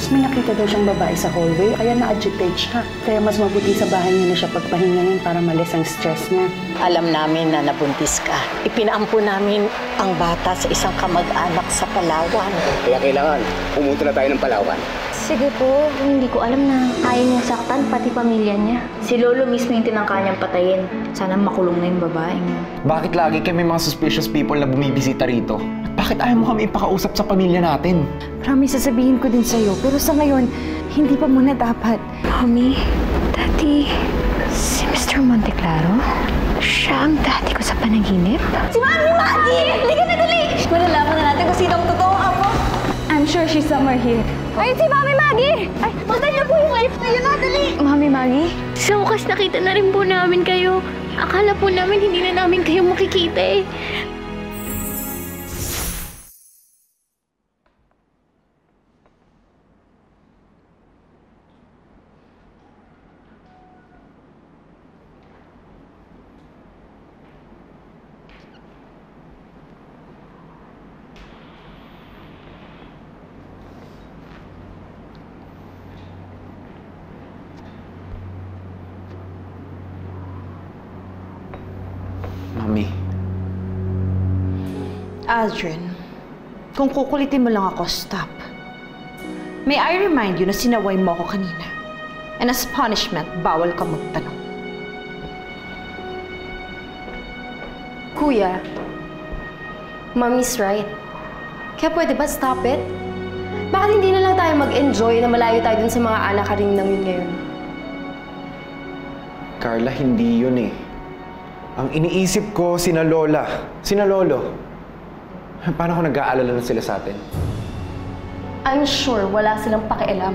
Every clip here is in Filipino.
Tapos may nakita daw siyang babae sa hallway, kaya na-agitate siya. Kaya mas mabuti sa bahay niya na siya pagpahingahin para malis ang stress niya. Alam namin na nabuntis ka. Ipinaampo namin ang bata sa isang kamag-anak sa Palawan. Kaya kailangan, pumunta na tayo ng Palawan. Sige po, hindi ko alam na kaya niyang saktan pati pamilya niya. Si Lolo mismo yung tinangka niyang patayin. Sana makulong na yung babaeng yun. Bakit lagi kami mga suspicious people na bumibisita rito? Bakit ayaw mo kami ipakausap sa pamilya natin? Promise, sasabihin ko din sa'yo. Pero sa ngayon, hindi pa muna dapat. Mommy, Daddy, si Mr. Monteclaro, siya ang daddy ko sa panaginip? Si Mami Maggie! Halika na dali! Malalaman na natin kung sino ang totoong apo. I'm sure she's somewhere here. Ay, si Mami Maggie! Ay, patay niyo po yung life na yun na, dali! Mami Maggie? Sa wakas nakita na rin po namin kayo. Akala po namin hindi na namin kayo makikita eh. Mami. Aldrin, kung kukulitin mo lang ako, stop. May I remind you na sinaway mo ako kanina. And as punishment, bawal ka magtanong. Kuya, Mommy's right. Kaya pwede ba stop it? Bakit hindi na lang tayo mag-enjoy na malayo tayo dun sa mga anak ka rin ng yun ngayon? Carla, hindi yun eh. Ang iniisip ko, sina Lola, sina Lolo. Paano kung nag-aalala na sila sa atin? I'm sure wala silang pakialam.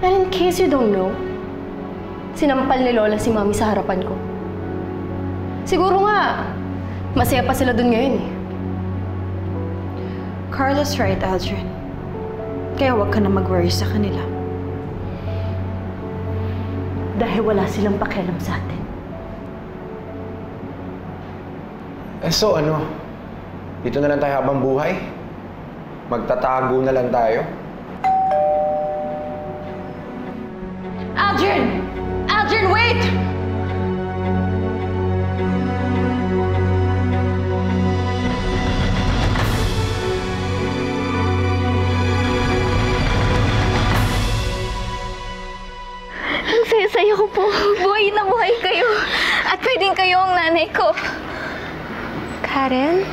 And in case you don't know, sinampal ni Lola si Mommy sa harapan ko. Siguro nga, masaya pa sila dun ngayon eh. Carla's right, Aldrin. Kaya huwag ka na mag-worry sa kanila. Dahil wala silang pakialam sa atin. So ano? Dito na lang tayo habang buhay? Magtatago na lang tayo? Aldrin! Aldrin, wait! Ang saya-saya ko po. Buhay na buhay kayo. At pwedeng kayo ang nanay ko. Karen?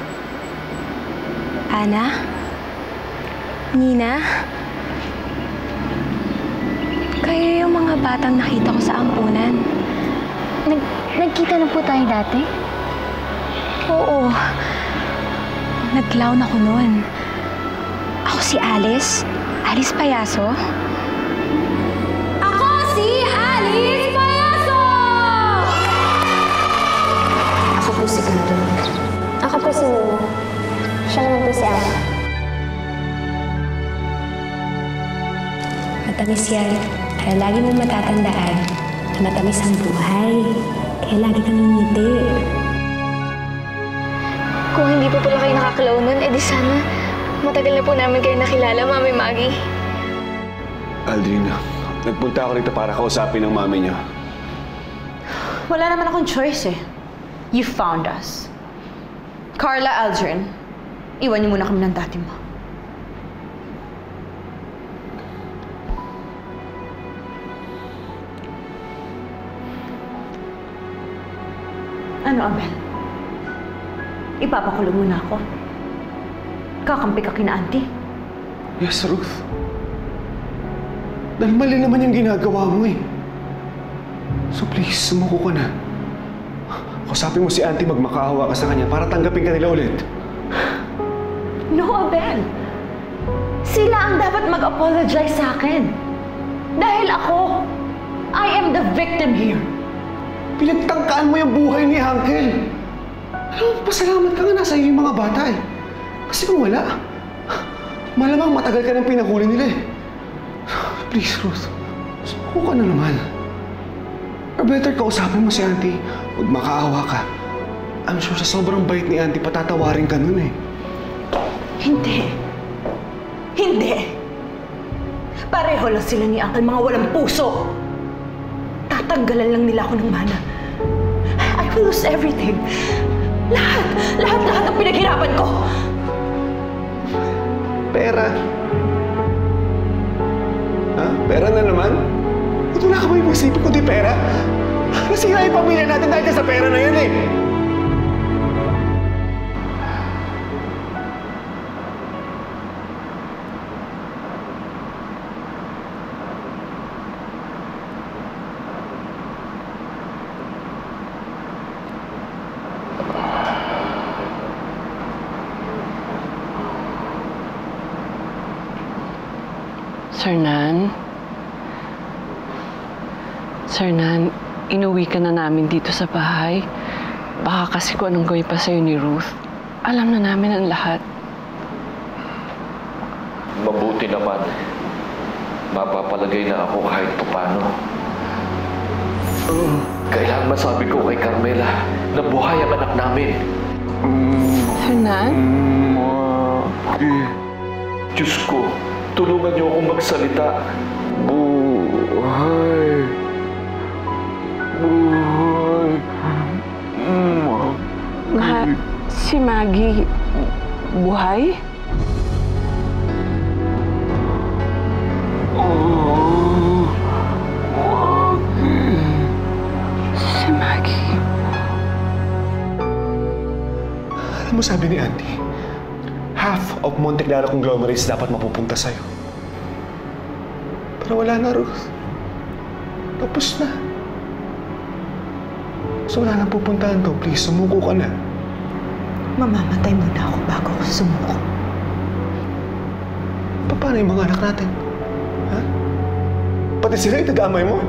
Ana? Nina? Kayo yung mga batang nakita ko sa ampunan. Nagkita na po tayo dati? Oo. Nag-clown ako noon. Ako si Alice. Alice Payaso. Ako si Alice Payaso! Ako po si Karen. Ako po si Nina. Siya naman po si Ana. Matamis yan. Kaya lagi mong matatandaan na matamis ang buhay. Kaya lagi kang ngingiti. Kung hindi po pala kayo nakakalaw nun, edi sana matagal na po namin kayo nakilala, Mami Maggie. Aldrin, nagpunta ako rito para kausapin ng mami niya. Wala naman akong choice eh. You found us. Carla, Aldrin, iwan niyo muna kami ng dati mo. Ano, Abel? Ipapakulong mo na ako. Kakampi ka kina Auntie. Yes, Ruth. Dahil mali naman yung ginagawa mo eh. So please, sumuko ka na. Kausapin mo si Auntie, magmakaawa ka sa kanya para tanggapin ka nila ulit. No, Abel. Sila ang dapat mag-apologize sa akin. Dahil ako, I am the victim here. Pinagtangkaan mo yung buhay ni Uncle. Alam mo, pasalamat ka nga nasa iyo yung mga bata eh. Kasi kung wala, malamang matagal ka nang pinahuli nila eh. Please, Ruth, suko ka na naman. Or better, kausapin mo si Auntie. Huwag makaawa ka. I'm sure sa sobrang bait ni Auntie, patatawarin ka nun eh. Hindi. Hindi. Pareho lang sila ni Uncle, mga walang puso. Tatanggalan lang nila ako ng mana. I will lose everything. Lahat ng pinaghirapan ko. Pera. Ha? Pera na naman? Ba't wala ka ba yung isipin kundi pera? Nasira yung pamilya natin dahil sa pera na yun eh. Sir Nan, inuwi ka na namin dito sa bahay. Baka kasi kung anong gawin pa sa'yo ni Ruth, alam na namin ang lahat. Mabuti naman. Mapapalagay na ako kahit paano. Kailangan masabi ko kay Carmela na buhay ang anak namin. Sir Nan? Diyos ko, tulungan niyo akong magsalita. Buhay. Si Maggie, buhay? Si Maggie. Alam mo, sabi ni Auntie, half of Monte Claro conglomerates dapat mapupunta sa'yo. Pero wala na, Ruth. Tapos na. So wala nang pupuntahan to. Please, sumuko ka na. Mamamatay muna ako bago ako sumuko. Paano yung mga anak natin? Ha? Pati sila itadamay mo?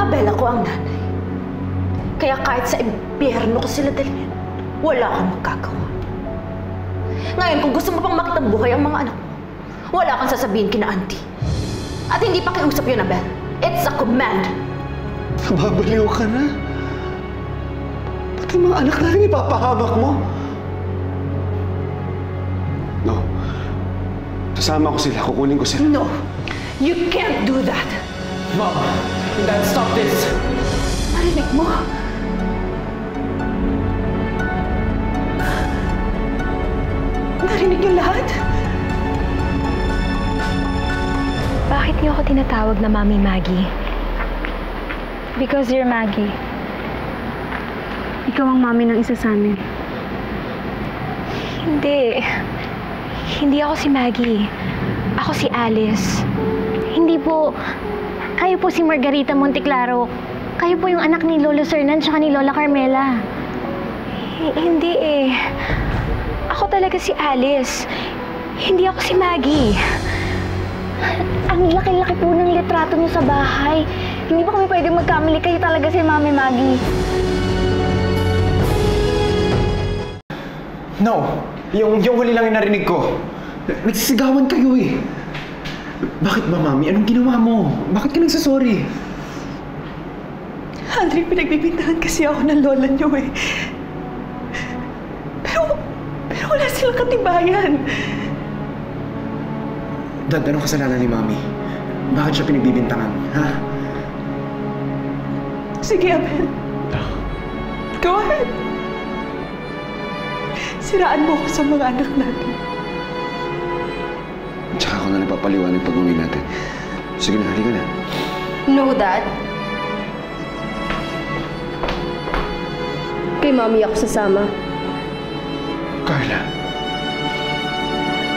Abela ko ang nanay. Kaya kahit sa impyerno ko sila dalhin, wala akong magagawa. Ngayon, kung gusto mo pang makitang buhay ang mga anak mo, wala kang sasabihin kina Auntie. At hindi pa kiusap yun, Abel. It's a command. Nababaliw ka na. Pati mga anak natin ipapahamak mo. No. Sasama ko sila. Kukunin ko sila. No. You can't do that. Mom! Dad, stop this! Narinig mo? Narinig niyo lahat? Bakit niyo ako tinatawag na Mami Maggie? Because you're Maggie. Ikaw ang mami ng isa sa amin. Hindi. Hindi ako si Maggie. Ako si Alice. Hindi po. Kayo po si Margarita Monteclaro. Kayo po yung anak ni Lolo Sernan tsaka ni Lola Carmela. Hindi eh. Ako talaga si Alice. Hindi ako si Maggie. Ang laki-laki po ng litrato niyo sa bahay. Hindi ba kami pwedeng magkamali? Kayo talaga si Mami Maggie. No! Yung huli lang yung narinig ko. Nagsisigawan kayo eh. Bakit ba, Mami? Anong ginawa mo? Bakit ka nagsasorry? Andre, pinagbibintangan kasi ako ng lola niyo eh. Pero wala silang katibayan. Dad, anong kasalanan ni Mami? Bakit siya pinagbibintangan, ha? Sige, Abel. Go ahead. Siraan mo ako sa mga anak natin. Tsaka ako na nagpapaliwanag pag-uwi natin. Sige na, halika na. No, Dad. Kay Mami ako sasama. Carla.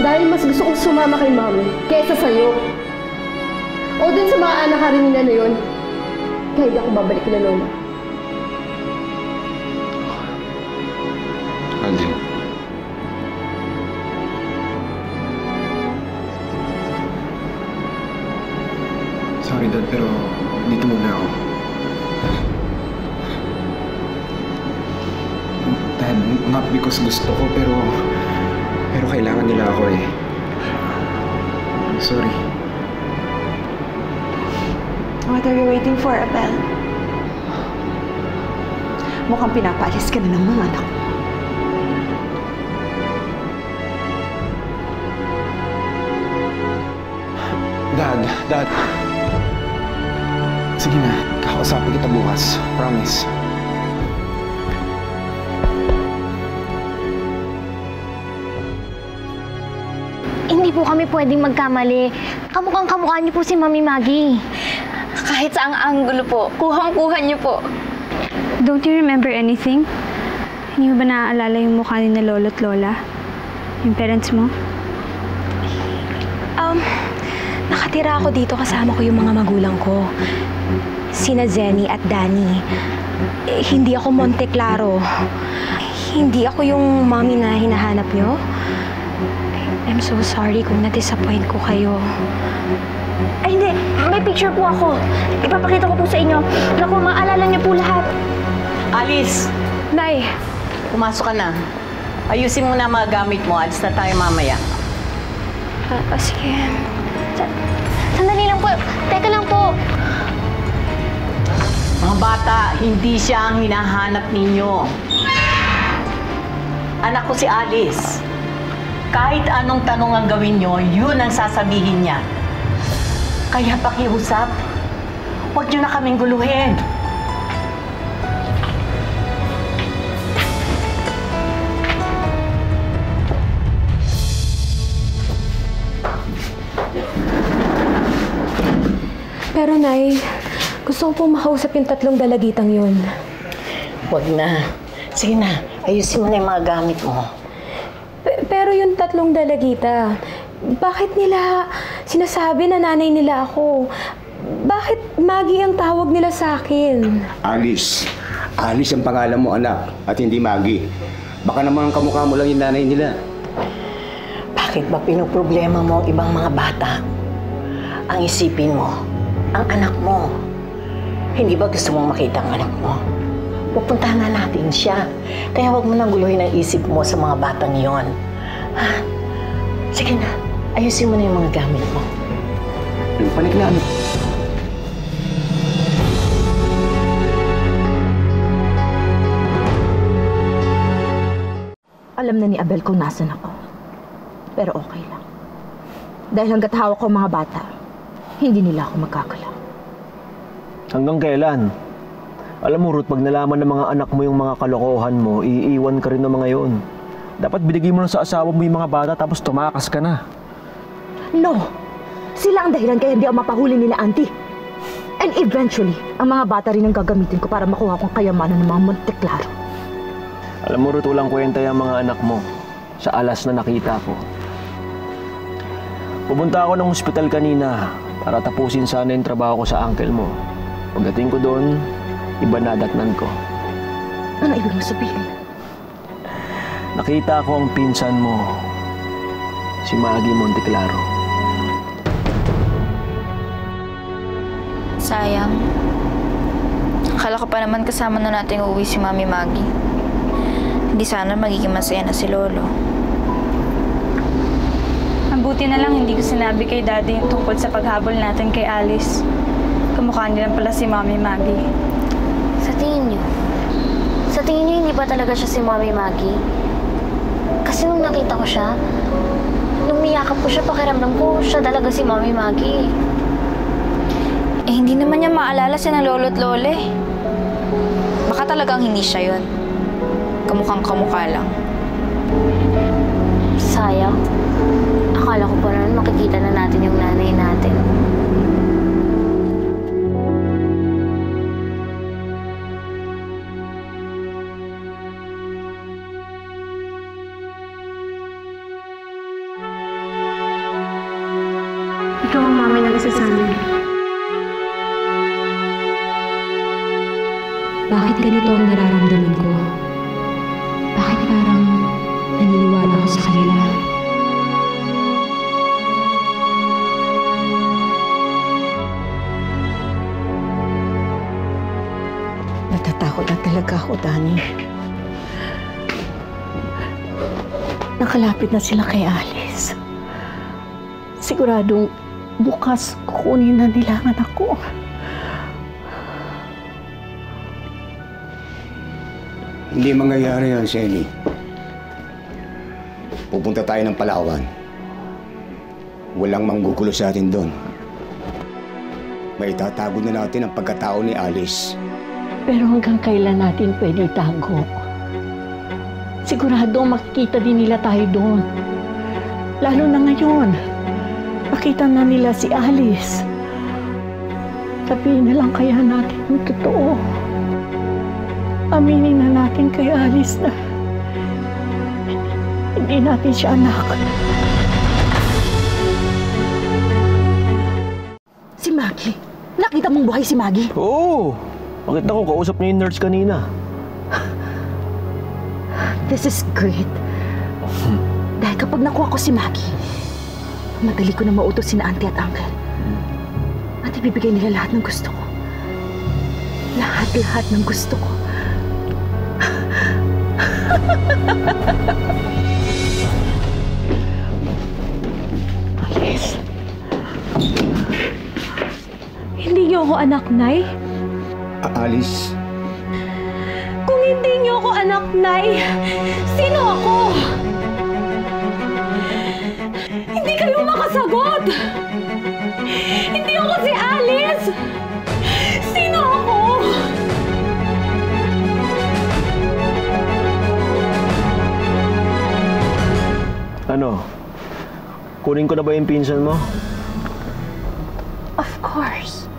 Dahil mas gusto kong sumama kay Mami kaysa sa'yo. O dun sa mga anak rin nila na yun. Kaya hindi ako babalik kila Lola. Alden. Sorry, Dad, pero dito muna ako. Dad, not because gusto ko, pero kailangan nila ako eh. Sorry. What are you waiting for, Abel? Mukhang pinapaalis ka na ng mga anak mo. Dad. Sige na, kakausapin kita bukas. Promise. Hindi po kami pwedeng magkamali. Kamukhang-kamukha niyo po si Mami Maggie. Kahit sa ang anggulo po, kuhang-kuha niyo po. Don't you remember anything? Hindi mo ba naaalala yung mukha ni na lolo at lola? Yung parents mo? Nakatira ako dito kasama ko yung mga magulang ko. Sina Zenny at Danny. Hindi ako Monte Claro. Hindi ako yung mommy na hinahanap nyo. I'm so sorry kung na-disappoint ko kayo. Ay, hindi. May picture po ako. Ipapakita ko po sa inyo. Naku, maalala niyo po lahat. Alice! Nay! Pumasok ka na. Ayusin mo na mga gamit mo. Alis na tayo mamaya. Sige. Sandali lang po. Teka lang po. Mga bata, hindi siya ang hinahanap ninyo. Anak ko si Alice. Kahit anong tanong ang gawin nyo, yun ang sasabihin niya. Kaya pakiusap, huwag nyo na kaming guluhin. Pero Nay, gusto ko pong makausap yung 3 dalagitang yun. Huwag na. Sige na, ayusin mo na yung mga gamit mo. Pero yung 3 dalagita, bakit nila sinasabi na nanay nila ako? Bakit Maggie ang tawag nila sa akin? Alice. Alice ang pangalan mo, anak, at hindi Maggie. Baka naman kamukha mo lang yung nanay nila. Bakit ba pinoproblema mo ang ibang mga bata? Ang isipin mo, ang anak mo. Hindi ba gusto mong makita ang anak mo? Pupuntahan na natin siya. Kaya huwag mo nang guluhin ang isip mo sa mga batang yon. Ha? Sige na, ayusin mo na yung mga gamit mo. Panik na, ano? Alam na ni Abel kung nasan ako. Pero okay lang. Dahil hanggat hawak ko mga bata, hindi nila ako magkakala. Hanggang kailan? Alam mo, Ruth, pag nalaman ng mga anak mo yung mga kalokohan mo, iiwan ka rin ng mga yun. Dapat binigay mo lang sa asawa mo yung mga bata tapos tumakas ka na. No! Sila ang dahilan kaya hindi ako mapahuli nila, Auntie. And eventually, ang mga bata rin ang gagamitin ko para makuha kong kayamanan ng mga Monte Claro. Alam mo, Ruth, walang kwenta yung mga anak mo sa alas na nakita ko. Pupunta ako ng ospital kanina para tapusin sana yung trabaho ko sa uncle mo. Pagdating ko doon, iba na datnan ko. Ano ibig mo sabihin? Nakita ko ang pinsan mo, si Maggie Monte Claro. Sayang. Akala ko pa naman kasama na natin uuwi si Mami Maggie. Hindi sana magiging masaya na si Lolo. Mabuti na lang hindi ko sinabi kay Daddy yung tungkol sa paghabol natin kay Alice. Kamukha niya lang pala si Mami Maggie. Sa tingin niyo, hindi ba talaga siya si Mami Maggie? Kasi nung nakita ko siya, nung miyakap ko siya, pakiramdam ko siya talaga si Mami Maggie. Eh, hindi naman niya maalala si na lolo at lole. Baka talagang hindi siya yun. Kamukhang-kamukha lang. Sayang. Akala ko pa naman makikita na natin yung nanay natin. Ikaw ang mami ng isa sa amin. Bakit ganito ang nararamdaman ko? Bakit parang naniniwala ako sa kanila? Natatakot na talaga ako, Danny. Nakalapit na sila kay Alice. Siguradong bukas kukunin na nila ang anak ko. Hindi mangyayari yan, Shelly. Pupunta tayo ng Palawan. Walang manggugulo sa atin doon. maitatago na natin ang pagkatao ni Alice. Pero hanggang kailan natin pwede itago? Sigurado makikita din nila tayo doon. Lalo na ngayon. Nakita na nila si Alice. Sabihin na lang kaya natin ang totoo. Aminin na natin kay Alice na hindi natin siya anak. Si Maggie? Nakita mong buhay si Maggie? Oo! Nakita ko, kausap niya yung nurse kanina. This is great. Dahil kapag nakuha ko si Maggie, madali ko na mautos sina auntie at uncle. At ibibigay nila lahat ng gusto ko. Lahat-lahat ng gusto ko. Alice. Hindi niyo ako anak, Nay? Alice? Kung hindi niyo ako anak, Nay, sino ako? Hindi kayo makasagot! Hindi ako si Alice! Sino ako? Ano? Kunin ko na ba yung pinsan mo? Of course.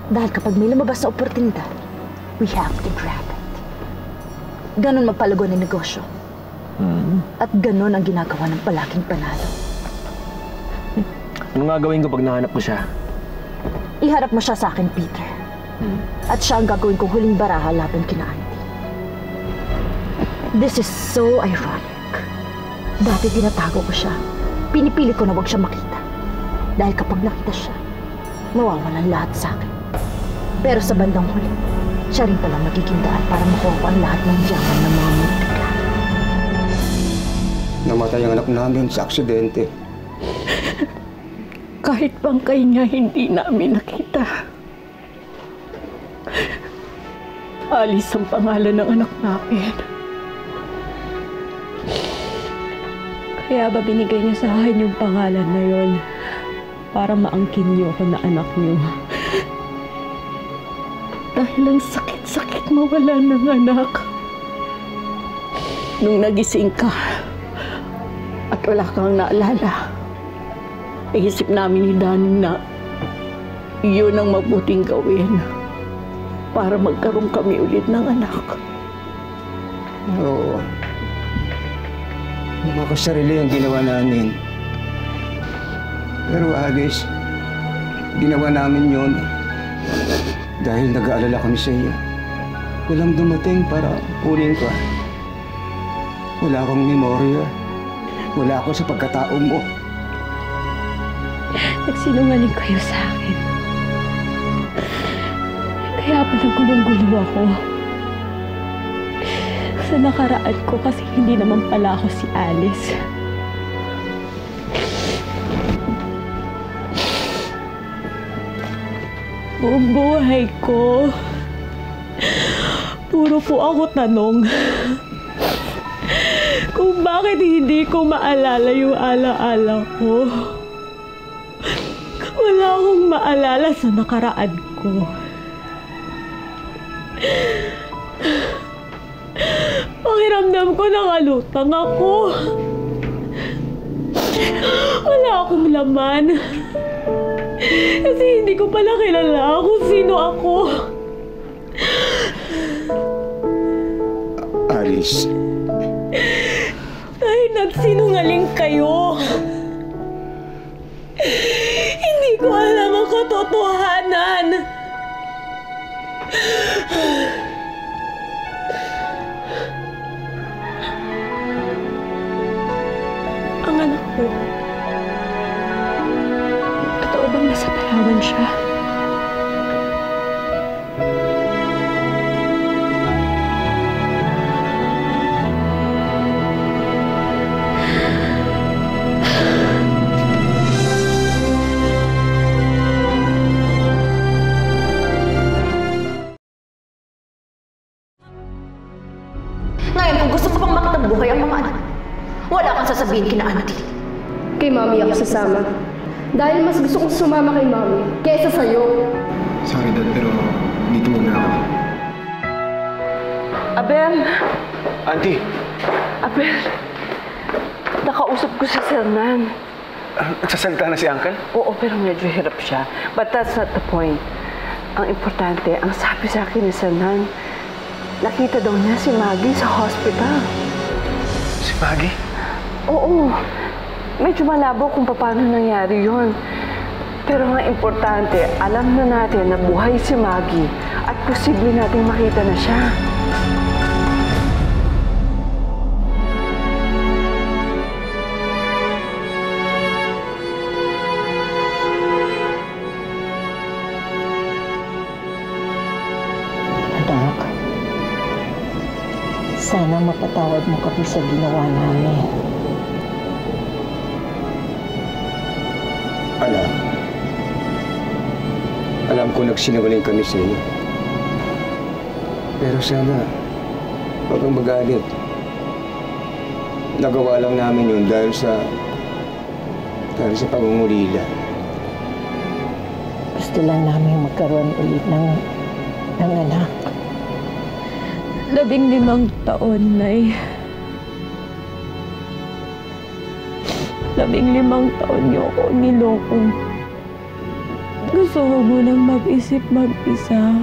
Dahil kapag may lumabas na oportunidad, we have to grab it. Ganon magpalago ng negosyo. At ganon ang ginagawa ng palaging panalo. Ano nga gawin ko pag nahanap ko siya? Iharap mo siya sa akin, Peter. At siya ang gagawin kong huling baraha laban kina auntie. This is so ironic. Dati tinatago ko siya. Pinipilit ko na huwag siya makita. Dahil kapag nakita siya, mawawalan lahat sa akin. Pero sa bandang huli, siya rin palang magiging daan para makuha ko ang lahat ng yaman ng mga multikla. Namatay ang anak namin sa aksidente. Kahit bangkay niya, hindi namin nakita. Alice ang pangalan ng anak namin. Kaya ba binigay niyo sa akin yung pangalan na yon para maangkin niyo ako na anak niyo? Dahil ang sakit-sakit mawala ng anak. Nung nagising ka at wala kang naalala, iisip namin ni Danny na yun ang mabuting gawin para magkaroon kami ulit ng anak. Oo. Makasarili ang ginawa namin. Pero Alice, ginawa namin yon dahil nag-aalala kami sa iyo. Walang dumating para kunin ka. Wala kang memorya. Wala ako sa pagkatao mo. Nagsinungaling kayo sa akin. Kaya pala gulong-gulo ako. Sa nakaraan ko kasi hindi naman pala ako si Alice. Buong buhay ko, puro po ako tanong kung bakit hindi ko maalala yung alaala ko. Wala akong maalala sa nakaraan ko. Pakiramdam ko nakalutang ako. Wala akong laman. Kasi hindi ko pala kilala kung sino ako. Alice. Dahil nagsinungaling kayo. Hindi ko alam ang katotohanan. Ang anak ko, totoo bang nasa Palawan siya? Ngayon, kung gusto mo pang makita buhay ang mga anak, wala kang sasabihin kina auntie. Kay Mami ako sasama. Dahil mas gusto kong sumama kay Mami kaysa sa'yo. Sorry, Dad, pero dito muna ako. Abel! Auntie! Abel! Nakausap ko si Sernan. Nagsasalita na si Uncle? Oo, pero medyo hirap siya. But that's not the point. Ang importante, ang sabi sa akin ni Sernan, nakita daw niya si Maggie sa hospital. Si Maggie? Oo. Medyo malabo kung paano nangyari yon. Pero ang importante, alam na natin na buhay si Maggie at posible nating makita na siya. Anak, sana mapatawad mo kami sa ginawa namin. Alam ko nagsinungaling kami sa iyo. Pero sana, huwag kang magalit. Nagawa lang namin yun dahil sa pangungulila. Gusto lang namin magkaroon ulit ng anak. 15 taon, Nay. 15 taon niyo ako niloko. Gusto ko munang mag-isip mag-isa.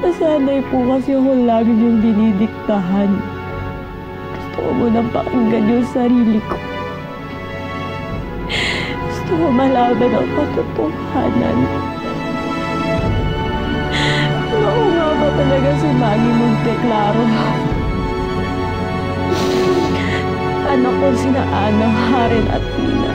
Nasanay po kasi ako lagi yung dinidiktahan. Gusto ko munang pakinggan yung sarili ko. Gusto ko malaman ang katotohanan. Oo nga ba talaga si Maggie Monteclaro? Anak ko sina Ana, Haren at Tina.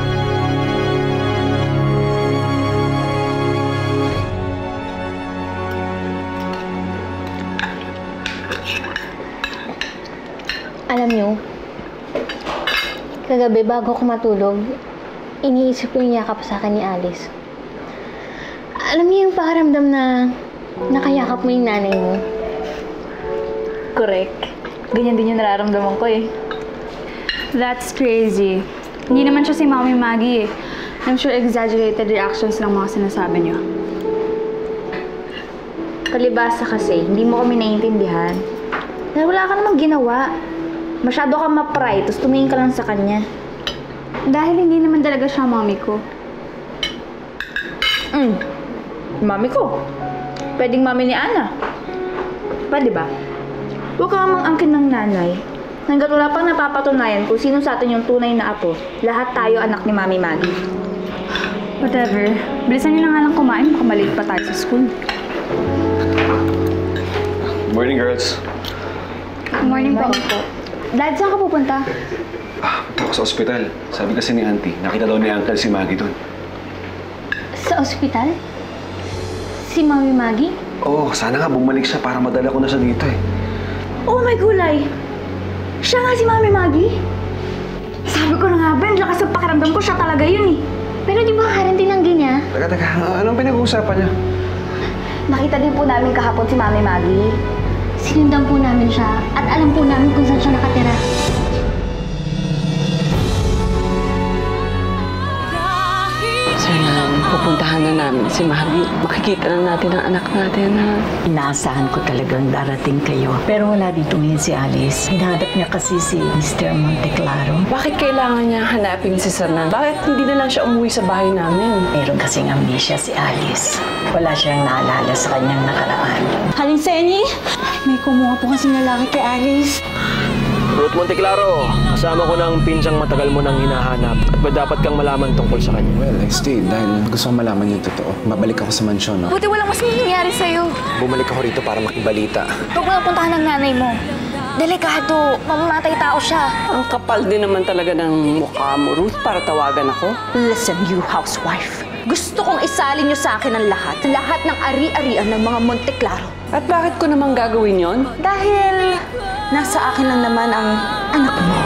Alam niyo, kagabi bago ako matulog, iniisip ko yung yakap sa akin ni Alice. Alam niyo yung pakiramdam na nakayakap mo yung nanay mo? Correct. Ganyan din yung nararamdaman ko eh. That's crazy. Hindi naman siya si Mami Maggie eh. I'm sure exaggerated reactions lang mga sinasabi niyo. Palibasa kasi, hindi mo kami naiintindihan. Dahil wala ka namang ginawa. Masyado ka ma-pry, tapos tumingin ka lang sa kanya. Dahil hindi naman talaga siya mami ko. Mami ko. Pwedeng mami ni Ana. Pwede ba? Huwag ka mang-angkin ng nanay. Hanggat wala pang napapatunayan kung sino sa atin yung tunay na apo, lahat tayo anak ni Mami Maggie. Whatever. Bilisan niyo na nga lang kumain, mukhang maliit pa tayo sa school. Morning, girls. Good morning po. Dad, saan ka pupunta? Punta ako sa ospital. Sabi kasi ni Auntie, nakita daw ni Uncle si Maggie doon. Sa ospital? Si Mami Maggie? Oo, sana nga bumalik siya para madala ko na siya dito eh. Oh my gulay! Siya nga si Mami Maggie? Sabi ko na nga, Ben, lakas ang pakiramdam ko, siya talaga yun eh. Pero di ba Karen tinanggi niya? Teka, anong pinag-uusapan niya? Nakita din po namin kahapon si Mami Maggie. Sinundan po namin siya at alam po namin kung saan siya nakatira. Sernan, pupuntahan na namin si Maggie. Makikita na natin ang anak natin, ha? Inaasahan ko talagang darating kayo. Pero wala dito ngayon si Alice. Hinahanap niya kasi si Mr. Monteclaro. Bakit kailangan niya hanapin si Sernan? Bakit hindi na lang siya umuwi sa bahay namin? Meron kasing amnesia si Alice. Wala siyang naalala sa kanyang nakaraan. Haling Senny, may kumuha po kasi lalaki kay Alice. Ruth Monteclaro, kasama ko ng pinsang matagal mo nang hinahanap at ba dapat kang malaman tungkol sa kanya? Well, I stayed dahil gusto kong malaman yung totoo. Mabalik ako sa mansyon, no? Buti walang mas nangyayari sa'yo. Bumalik ako rito para makibalita. Huwag mo napuntahan ng nanay mo. Delikado. Mamamatay tao siya. Ang kapal din naman talaga ng mukha mo, Ruth, para tawagan ako. Listen, you housewife. Gusto kong isalin niyo sa akin ang lahat. Lahat ng ari-arian ng mga Monteclaro. At bakit ko naman gagawin yon? Dahil nasa akin lang naman ang anak mo.